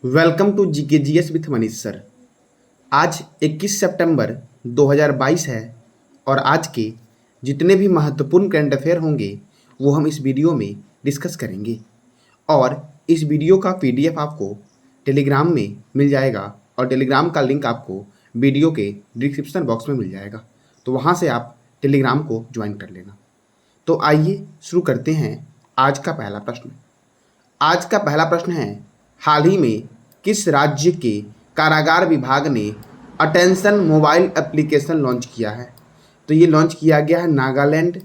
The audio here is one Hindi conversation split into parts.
Welcome to GK GS with Manish sir. आज 21 सितंबर 2022 है और आज के जितने भी महत्वपूर्ण करंट अफेयर होंगे वो हम इस वीडियो में डिस्कस करेंगे और इस वीडियो का पीडीएफ आपको टेलीग्राम में मिल जाएगा और टेलीग्राम का लिंक आपको वीडियो के डिस्क्रिप्शन बॉक्स में मिल जाएगा, तो वहाँ से आप टेलीग्राम को ज्वाइन कर लेना। तो आइए शुरू करते हैं आज का पहला प्रश्न। आज का पहला प्रश्न है, हाल ही में किस राज्य के कारागार विभाग ने अटेंशन मोबाइल एप्लीकेशन लॉन्च किया है? तो ये लॉन्च किया गया है नागालैंड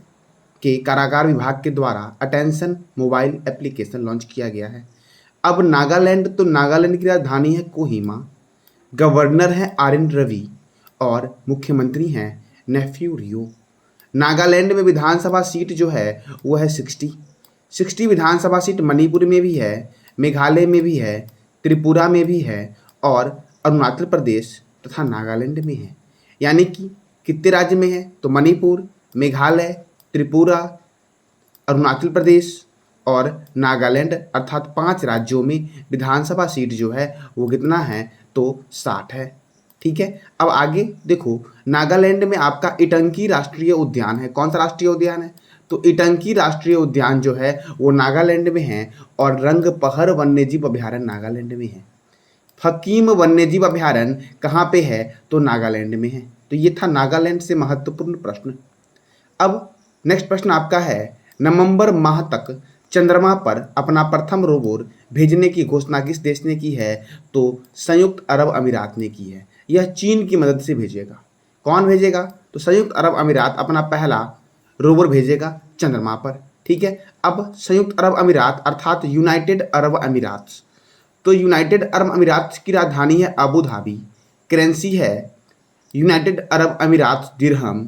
के कारागार विभाग के द्वारा अटेंशन मोबाइल एप्लीकेशन लॉन्च किया गया है। अब नागालैंड की राजधानी है कोहिमा, गवर्नर है आरएन रवि और मुख्यमंत्री हैं नेफ्यू रियो। नागालैंड में विधानसभा सीट जो है वो है 60 विधानसभा सीट मणिपुर में भी है, मेघालय में भी है, त्रिपुरा में भी है और अरुणाचल प्रदेश तथा नागालैंड में है। यानी कि कितने राज्य में है? तो मणिपुर, मेघालय, त्रिपुरा, अरुणाचल प्रदेश और नागालैंड, अर्थात 5 राज्यों में विधानसभा सीट जो है वो कितना है? तो 60 है। ठीक है, अब आगे देखो, नागालैंड में आपका इटंकी राष्ट्रीय उद्यान है। कौन सा राष्ट्रीय उद्यान है? तो इटंकी राष्ट्रीय उद्यान जो है वो नागालैंड में है और रंगपहर वन्यजीव अभयारण्य नागालैंड में है। फकीम वन्यजीव अभयारण्य कहाँ पे है? तो नागालैंड में है। तो ये था नागालैंड से महत्वपूर्ण प्रश्न। अब नेक्स्ट प्रश्न आपका है, नवंबर माह तक चंद्रमा पर अपना प्रथम रोवर भेजने की घोषणा किस देश ने की है? तो संयुक्त अरब अमीरात ने की है। यह चीन की मदद से भेजेगा। कौन भेजेगा? तो संयुक्त अरब अमीरात अपना पहला रोवर भेजेगा चंद्रमा पर। ठीक है, अब संयुक्त अरब अमीरात अर्थात यूनाइटेड अरब अमीरात, तो यूनाइटेड अरब अमीरात की राजधानी है अबू धाबी, करेंसी है यूनाइटेड अरब अमीरात दिरहम,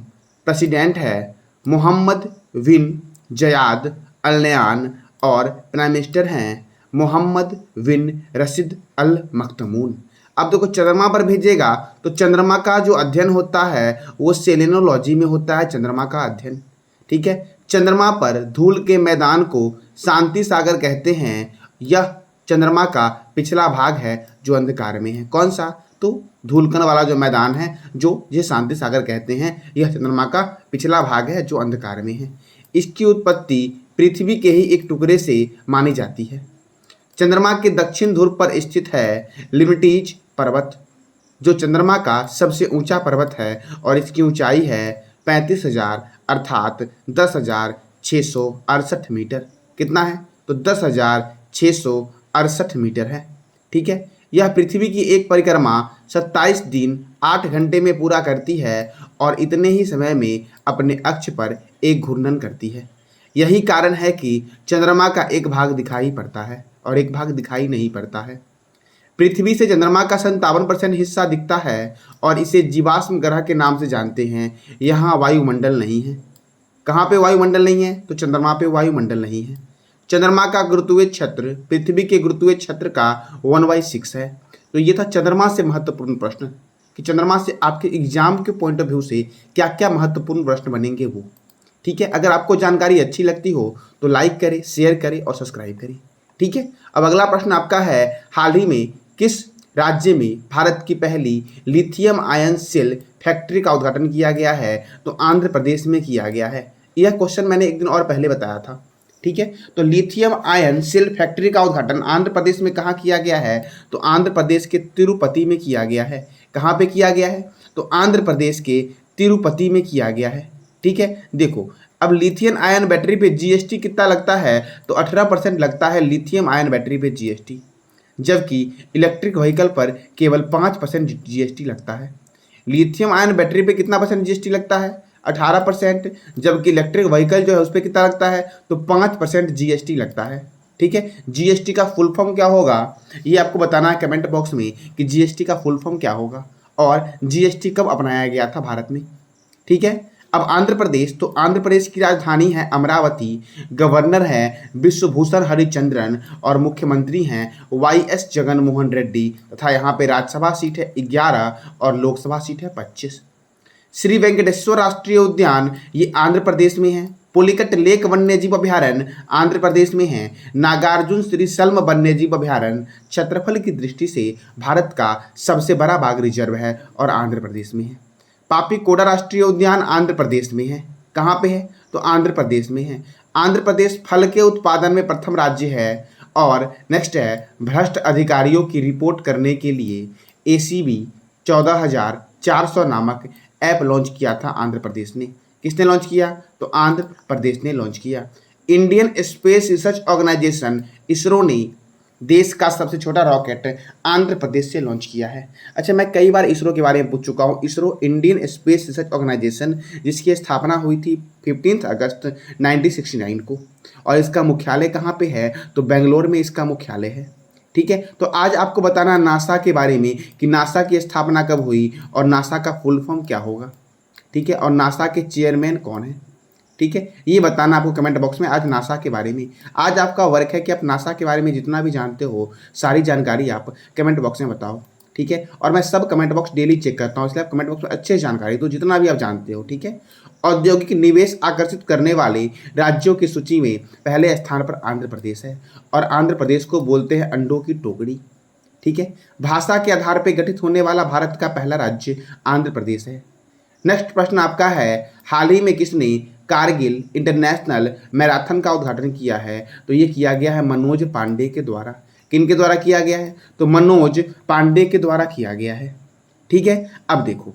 प्रेसिडेंट है मोहम्मद बिन जयाद अल नयान और प्राइम मिनिस्टर हैं मोहम्मद बिन रशीद अल मख्तूम। अब देखो, चंद्रमा पर भेजेगा तो चंद्रमा का जो अध्ययन होता है वो सेलेनोलॉजी में होता है, चंद्रमा का अध्ययन। ठीक है, चंद्रमा पर धूल के मैदान को शांति सागर कहते हैं। यह चंद्रमा का पिछला भाग है जो अंधकार में है। कौन सा? तो धूलकण वाला जो मैदान है जो जिसे शांति सागर कहते हैं, यह चंद्रमा का पिछला भाग है जो अंधकार में है। इसकी उत्पत्ति पृथ्वी के ही एक टुकड़े से मानी जाती है। चंद्रमा के दक्षिण ध्रुव पर स्थित है लिमटीज पर्वत, जो चंद्रमा का सबसे ऊंचा पर्वत है और इसकी ऊंचाई है 35,000 अर्थात 10,668 मीटर। कितना है? तो 10,668 मीटर है। ठीक है, यह पृथ्वी की एक परिक्रमा 27 दिन 8 घंटे में पूरा करती है और इतने ही समय में अपने अक्ष पर एक घूर्णन करती है। यही कारण है कि चंद्रमा का एक भाग दिखाई पड़ता है और एक भाग दिखाई नहीं पड़ता है। पृथ्वी से चंद्रमा का 57% हिस्सा दिखता है और इसे जीवाश्म ग्रह के नाम से जानते हैं। यहाँ वायुमंडल नहीं है। कहाँ पे वायुमंडल नहीं है? तो चंद्रमा पे वायुमंडल नहीं है। चंद्रमा का गुरुत्वीय क्षेत्र पृथ्वी के गुरुत्वीय क्षेत्र का 1/6 है। तो ये था चंद्रमा से महत्वपूर्ण प्रश्न कि चंद्रमा से आपके एग्जाम के पॉइंट ऑफ व्यू से क्या क्या महत्वपूर्ण प्रश्न बनेंगे वो। ठीक है, अगर आपको जानकारी अच्छी लगती हो तो लाइक करें, शेयर करें और सब्सक्राइब करें। ठीक है, अब अगला प्रश्न आपका है, हाल ही में किस राज्य में भारत की पहली लिथियम आयन सेल फैक्ट्री का उद्घाटन किया गया है? तो आंध्र प्रदेश में किया गया है। यह क्वेश्चन मैंने एक दिन और पहले बताया था। ठीक है, तो लिथियम आयन सेल फैक्ट्री का उद्घाटन आंध्र प्रदेश में कहाँ किया गया है? तो आंध्र प्रदेश के तिरुपति में किया गया है। कहाँ पे किया गया है? तो आंध्र प्रदेश के तिरुपति में किया गया है। ठीक है, देखो, अब लिथियम आयन बैटरी पे जीएसटी कितना लगता है? तो 18% लगता है लिथियम आयन बैटरी पे जीएसटी, जबकि इलेक्ट्रिक व्हीकल पर केवल 5% जीएसटी लगता है। लिथियम आयन बैटरी पे कितना परसेंट जीएसटी लगता है? 18%, जबकि इलेक्ट्रिक व्हीकल जो है उस पर कितना लगता है? तो 5% जीएसटी लगता है। ठीक है, जीएसटी का फुल फॉर्म क्या होगा ये आपको बताना है कमेंट बॉक्स में कि जीएसटी का फुल फॉर्म क्या होगा और जीएसटी कब अपनाया गया था भारत में। ठीक है, अब आंध्र प्रदेश, तो आंध्र प्रदेश की राजधानी है अमरावती, गवर्नर है विश्वभूषण हरिचंद्रन और मुख्यमंत्री हैं वाईएस जगनमोहन रेड्डी तथा यहाँ पे राज्यसभा सीट है 11 और लोकसभा सीट है 25। श्री वेंकटेश्वर राष्ट्रीय उद्यान ये आंध्र प्रदेश में है पुलिकट लेक वन्यजीव अभयारण्य आंध्र प्रदेश में है। नागार्जुन श्री सल्म वन्यजीव अभयारण्य क्षेत्रफल की दृष्टि से भारत का सबसे बड़ा बाघ रिजर्व है और आंध्र प्रदेश में है। पापीकोडा राष्ट्रीय उद्यान आंध्र प्रदेश में है। कहाँ पे है? तो आंध्र प्रदेश में है। आंध्र प्रदेश फल के उत्पादन में प्रथम राज्य है। और नेक्स्ट है, भ्रष्ट अधिकारियों की रिपोर्ट करने के लिए ACB 14,400 नामक ऐप लॉन्च किया था आंध्र प्रदेश ने। किसने लॉन्च किया? तो आंध्र प्रदेश ने लॉन्च किया। Indian Space Research Organisation ISRO ने देश का सबसे छोटा रॉकेट आंध्र प्रदेश से लॉन्च किया है। अच्छा, मैं कई बार इसरो के बारे में पूछ चुका हूँ। ISRO Indian Space Research Organisation, जिसकी स्थापना हुई थी 15 अगस्त 1969 को, और इसका मुख्यालय कहाँ पे है? तो बेंगलोर में इसका मुख्यालय है। ठीक है, तो आज आपको बताना नासा के बारे में कि नासा की स्थापना कब हुई और नासा का फुल फॉर्म क्या होगा। ठीक है, और नासा के चेयरमैन कौन है। ठीक है, ये बताना आपको कमेंट बॉक्स में आज नासा के बारे में। आज आपका वर्क है कि आप नासा के बारे में जितना भी जानते हो सारी जानकारी आप कमेंट बॉक्स में बताओ। ठीक है, और मैं सब कमेंट बॉक्स डेली चेक करता हूँ, इसलिए आप कमेंट बॉक्स में अच्छे जानकारी दो जितना भी आप जानते हो। ठीक है, औद्योगिक निवेश आकर्षित करने वाले राज्यों की सूची में पहले स्थान पर आंध्र प्रदेश है और आंध्र प्रदेश को बोलते हैं अंडों की टोकरी। ठीक है, भाषा के आधार पर गठित होने वाला भारत का पहला राज्य आंध्र प्रदेश है। नेक्स्ट प्रश्न आपका है, हाल ही में किसने कारगिल इंटरनेशनल मैराथन का उद्घाटन किया है? तो ये किया गया है मनोज पांडे के द्वारा। किन के द्वारा किया गया है? तो मनोज पांडे के द्वारा किया गया है। ठीक है, अब देखो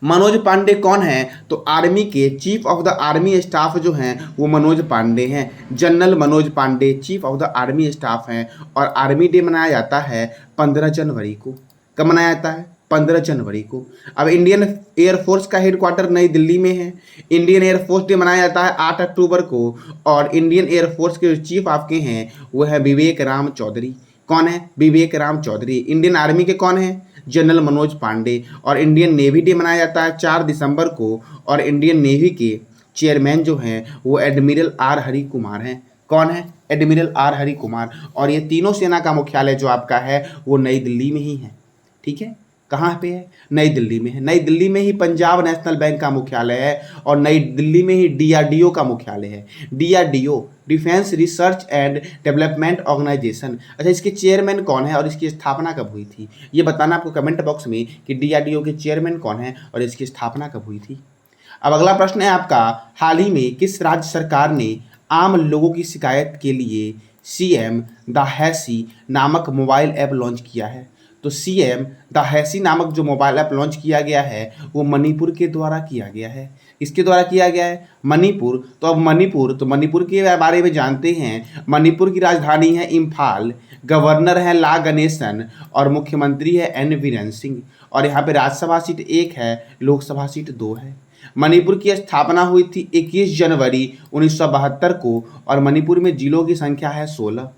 मनोज पांडे कौन है? तो आर्मी के chief of the army staff जो हैं वो मनोज पांडे हैं। General Manoj Pande chief of the army staff हैं। और आर्मी डे मनाया जाता है 15 जनवरी को। कब मनाया जाता है? 15 जनवरी को। अब इंडियन एयरफोर्स का हेडक्वार्टर नई दिल्ली में है। इंडियन एयरफोर्स डे मनाया जाता है 8 अक्टूबर को। और इंडियन एयरफोर्स के जो चीफ आपके हैं वो है विवेक राम चौधरी। कौन है? विवेक राम चौधरी। इंडियन आर्मी के कौन है? जनरल मनोज पांडे। और इंडियन नेवी डे मनाया जाता है 4 दिसंबर को। और इंडियन नेवी के चेयरमैन जो हैं वो एडमिरल आर हरि कुमार हैं। कौन है? Admiral R Hari Kumar. और ये तीनों सेना का मुख्यालय जो आपका है वो नई दिल्ली में ही है। ठीक है, कहाँ पे है? नई दिल्ली में है। नई दिल्ली में ही पंजाब नेशनल बैंक का मुख्यालय है और नई दिल्ली में ही DRDO का मुख्यालय है। DRDO Defence Research and Development Organisation. अच्छा, इसके चेयरमैन कौन है और इसकी स्थापना कब हुई थी? ये बताना आपको कमेंट बॉक्स में कि DRDO के चेयरमैन कौन है और इसकी स्थापना कब हुई थी। अब अगला प्रश्न है आपका, हाल ही में किस राज्य सरकार ने आम लोगों की शिकायत के लिए CM दाहैसी नामक मोबाइल ऐप लॉन्च किया है? तो CM दाहैसी नामक जो मोबाइल ऐप लॉन्च किया गया है वो मणिपुर के द्वारा किया गया है। किसके द्वारा किया गया है? मणिपुर। तो अब मणिपुर के बारे में जानते हैं। मणिपुर की राजधानी है इम्फाल, गवर्नर है ला गणेशन और मुख्यमंत्री है N बीरेन सिंह। और यहाँ पे राज्यसभा सीट 1 है, लोकसभा सीट 2 है। मणिपुर की स्थापना हुई थी 21 जनवरी 1972 को और मणिपुर में जिलों की संख्या है 16।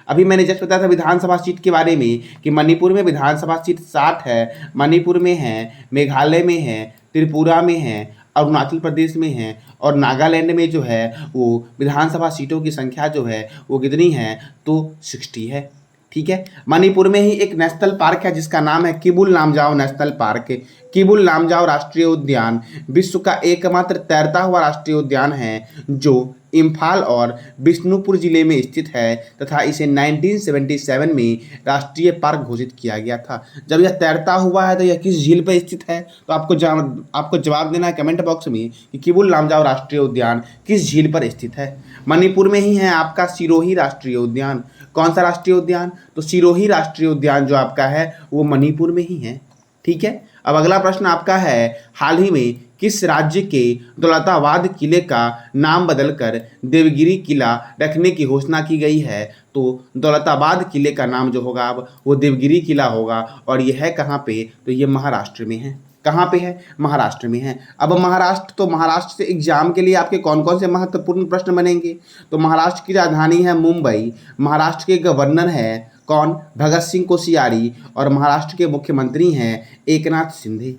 अभी मैंने जस्ट बताया था विधानसभा सीट के बारे में कि मणिपुर में विधानसभा सीट 60 है। मणिपुर में है, मेघालय में है, त्रिपुरा में है, अरुणाचल प्रदेश में है और नागालैंड में जो है वो विधानसभा सीटों की संख्या जो है वो कितनी है? तो 60 है। ठीक है, मणिपुर में ही एक नेशनल पार्क है जिसका नाम है किबुल लामजाओ नेशनल पार्क। किबुल लामजाओ राष्ट्रीय उद्यान विश्व का एकमात्र तैरता हुआ राष्ट्रीय उद्यान है जो इम्फाल और बिष्णुपुर जिले में स्थित है तथा इसे 1977 में राष्ट्रीय पार्क घोषित किया गया था। जब यह तैरता हुआ है तो यह किस झील पर स्थित है? तो आपको जवाब देना है कमेंट बॉक्स में कि किबुल लामजाओ राष्ट्रीय उद्यान किस झील पर स्थित है। मणिपुर में ही है आपका सिरोही राष्ट्रीय उद्यान। कौन सा राष्ट्रीय उद्यान? तो सिरोही राष्ट्रीय उद्यान जो आपका है वो मणिपुर में ही है। ठीक है, अब अगला प्रश्न आपका है, हाल ही में किस राज्य के दौलताबाद किले का नाम बदलकर देवगिरी किला रखने की घोषणा की गई है? तो दौलताबाद किले का नाम जो होगा अब वो देवगिरी किला होगा। और यह है कहाँ पे? तो ये महाराष्ट्र में है। कहाँ पे है? महाराष्ट्र में है। अब महाराष्ट्र से एग्जाम के लिए आपके कौन कौन से महत्वपूर्ण प्रश्न बनेंगे? तो महाराष्ट्र की राजधानी है मुंबई। महाराष्ट्र के गवर्नर है कौन? भगत सिंह कोश्यारी। और महाराष्ट्र के मुख्यमंत्री हैं एकनाथ शिंदे।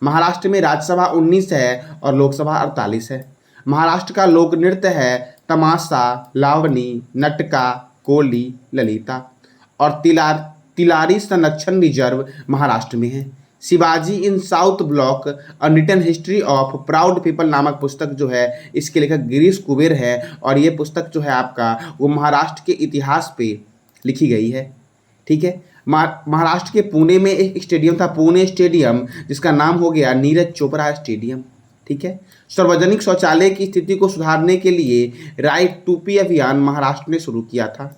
महाराष्ट्र में राज्यसभा 19 है और लोकसभा 48 है। महाराष्ट्र का लोक नृत्य है तमाशा, लावनी, नटका, कोली, ललिता। और तिलारी संरक्षण रिजर्व महाराष्ट्र में है। Shivaji in south block unwritten history of proud people नामक पुस्तक जो है इसके लेखक गिरीश कुबेर है। और ये पुस्तक जो है आपका वो महाराष्ट्र के इतिहास पे लिखी गई है। ठीक है, महाराष्ट्र के पुणे में एक स्टेडियम था, पुणे स्टेडियम, जिसका नाम हो गया नीरज चोपड़ा स्टेडियम। ठीक है, सार्वजनिक शौचालय की स्थिति को सुधारने के लिए राइट टू पी अभियान महाराष्ट्र ने शुरू किया था।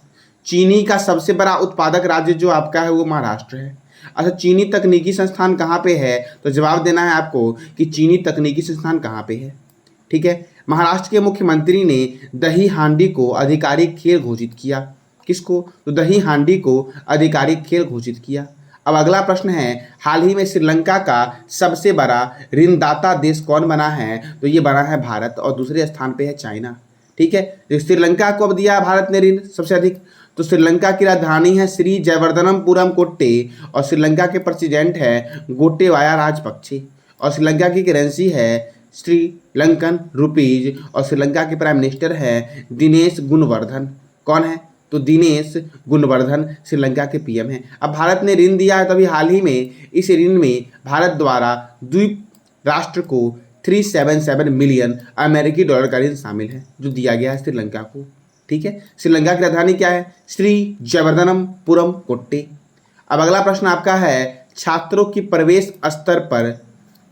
चीनी का सबसे बड़ा उत्पादक राज्य जो आपका है वो महाराष्ट्र है। अच्छा, चीनी तकनीकी संस्थान कहाँ पे है? तो जवाब देना है आपको कि चीनी तकनीकी संस्थान कहाँ पे है। ठीक है, महाराष्ट्र के मुख्यमंत्री ने दही हांडी को आधिकारिक खेल घोषित किया। किसको? तो दही हांडी को आधिकारिक खेल घोषित किया। अब अगला प्रश्न है, हाल ही में श्रीलंका का सबसे बड़ा ऋणदाता देश कौन बना है? तो ये बना है भारत और दूसरे स्थान पे है चाइना। ठीक है, तो श्रीलंका को अब दिया भारत ने ऋण सबसे अधिक। तो श्रीलंका की राजधानी है श्री जयवर्धनपुरम कोट्टे और श्रीलंका के प्रेसिडेंट है गोटेबाया राजपक्षे और श्रीलंका की करेंसी है श्रीलंकन रुपीज और श्रीलंका के प्राइम मिनिस्टर है दिनेश गुणवर्धन। कौन है? तो दिनेश गुणवर्धन श्रीलंका के पीएम हैं। अब भारत ने ऋण दिया है, तभी हाल ही में इस ऋण में भारत द्वारा द्वीप राष्ट्र को 377 मिलियन अमेरिकी डॉलर का ऋण शामिल है जो दिया गया है श्रीलंका को। ठीक है, श्रीलंका की राजधानी क्या है? श्री जयवर्धनपुरम कोट्टे। अब अगला प्रश्न आपका है, छात्रों की प्रवेश स्तर पर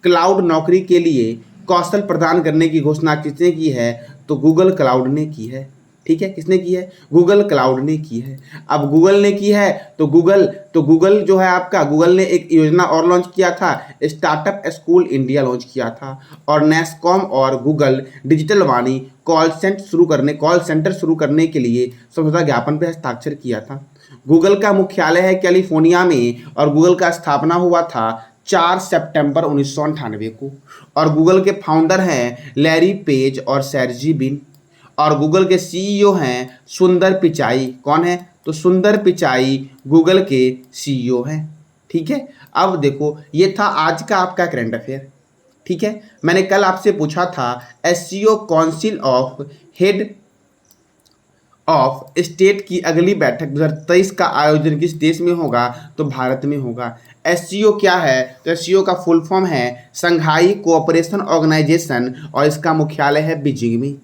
क्लाउड नौकरी के लिए कौशल प्रदान करने की घोषणा किसने की है? तो गूगल क्लाउड ने की है। ठीक है, किसने की है? गूगल क्लाउड ने की है। अब गूगल ने की है तो गूगल जो है आपका, गूगल ने एक योजना और लॉन्च किया था, स्टार्टअप स्कूल इंडिया लॉन्च किया था और नेस्कॉम और गूगल डिजिटल वाणी कॉल सेंटर शुरू करने के लिए समझौता ज्ञापन पर हस्ताक्षर किया था। गूगल का मुख्यालय है कैलिफोर्निया में और गूगल का स्थापना हुआ था 4 सितंबर 1998 को और गूगल के फाउंडर हैं लैरी पेज और सर्जी ब्रिन और गूगल के सीईओ हैं सुंदर पिचाई। कौन है? तो सुंदर पिचाई गूगल के सीईओ हैं। ठीक है, अब देखो ये था आज का आपका करंट अफेयर। ठीक है, मैंने कल आपसे पूछा था SCO council of head of state की अगली बैठक 2023 का आयोजन किस देश में होगा? तो भारत में होगा। एससीओ क्या है? तो एससीओ का फुल फॉर्म है संघाई कोऑपरेशन ऑर्गेनाइजेशन और इसका मुख्यालय है बीजिंग में।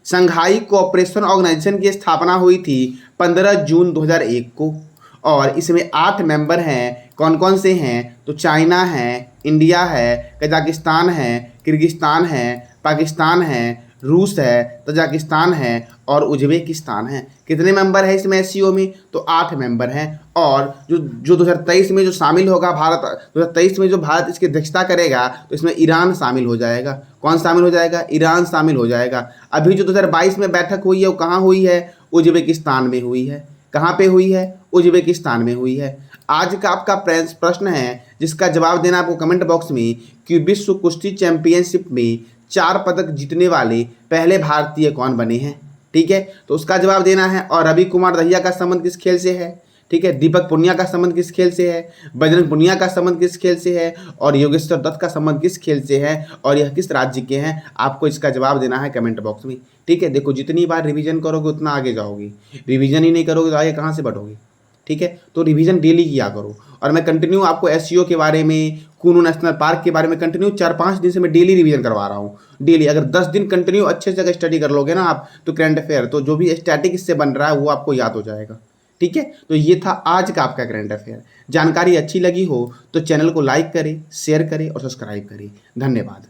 संघाई कोऑपरेशन ऑर्गेनाइजेशन की स्थापना हुई थी 15 जून 2001 को और इसमें 8 मेंबर हैं। कौन कौन से हैं? तो चाइना है, इंडिया है, कजाकिस्तान है, किर्गिस्तान है, पाकिस्तान है, रूस है, तजाकिस्तान है और उज्बेकिस्तान है। कितने मेंबर है इसमें एससीओ में? तो 8 मेंबर हैं। और जो 2023 में जो शामिल होगा भारत, 2023 में जो भारत इसकी अध्यक्षता करेगा तो इसमें ईरान शामिल हो जाएगा। कौन शामिल हो जाएगा? ईरान शामिल हो जाएगा। अभी जो 2022 में बैठक हुई है वो कहाँ हुई है? उज्बेकिस्तान में हुई है। कहाँ पे हुई है? उज्बेकिस्तान में हुई है। आज का आपका प्रश्न है जिसका जवाब देना आपको कमेंट बॉक्स में कि विश्व कुश्ती चैंपियनशिप में 4 पदक जीतने वाले पहले भारतीय कौन बने हैं। ठीक है, तो उसका जवाब देना है। और रवि कुमार दहिया का संबंध किस खेल से है? ठीक है, दीपक पुनिया का संबंध किस खेल से है? बजरंग पुनिया का संबंध किस खेल से है? और योगेश्वर दत्त का संबंध किस खेल से है? और यह किस राज्य के हैं? आपको इसका जवाब देना है कमेंट बॉक्स में। ठीक है, देखो जितनी बार रिवीजन करोगे उतना आगे जाओगे, रिवीजन ही नहीं करोगे तो आगे कहाँ से बढ़ोगे। ठीक है, तो रिवीजन डेली किया करो। और मैं कंटिन्यू आपको एससीओ के बारे में, कुनू नेशनल पार्क के बारे में कंटिन्यू 4-5 दिन से मैं डेली रिवीजन करवा रहा हूँ। डेली अगर 10 दिन कंटिन्यू अच्छे से अगर स्टडी कर लोगे ना आप तो करंट अफेयर, तो जो भी स्टैटिक इससे बन रहा है वो आपको याद हो जाएगा। ठीक है, तो ये था आज का आपका करंट अफेयर। जानकारी अच्छी लगी हो तो चैनल को लाइक करें, शेयर करें और सब्सक्राइब करें। धन्यवाद।